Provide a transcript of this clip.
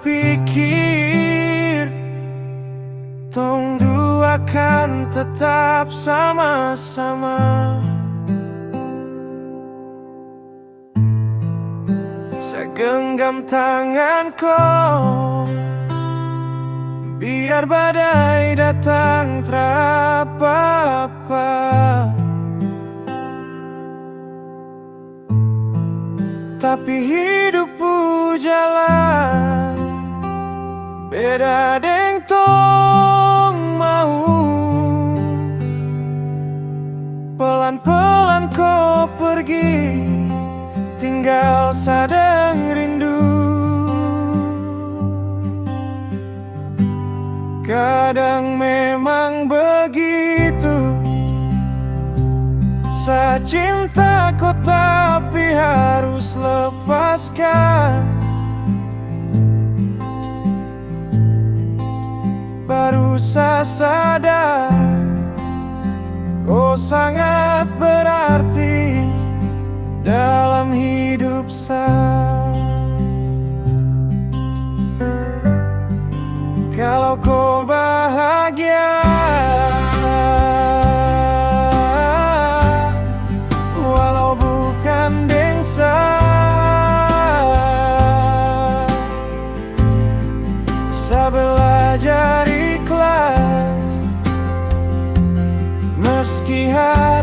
pikir tong dua kan tetap sama-sama. Segenggam tanganku, biar badai datang terapa-apa. Tapi hidupku jalan beda deng tong mau. Pelan-pelan kau pergi, tinggal sadang rindu. Kadang memang begitu, saat cinta kau tapi harus lepaskan. Baru saya sadar kau sangat berarti dalam hidup saya. Kalau kau bahagia, walau bukan deng saya belajar ikhlas meski harus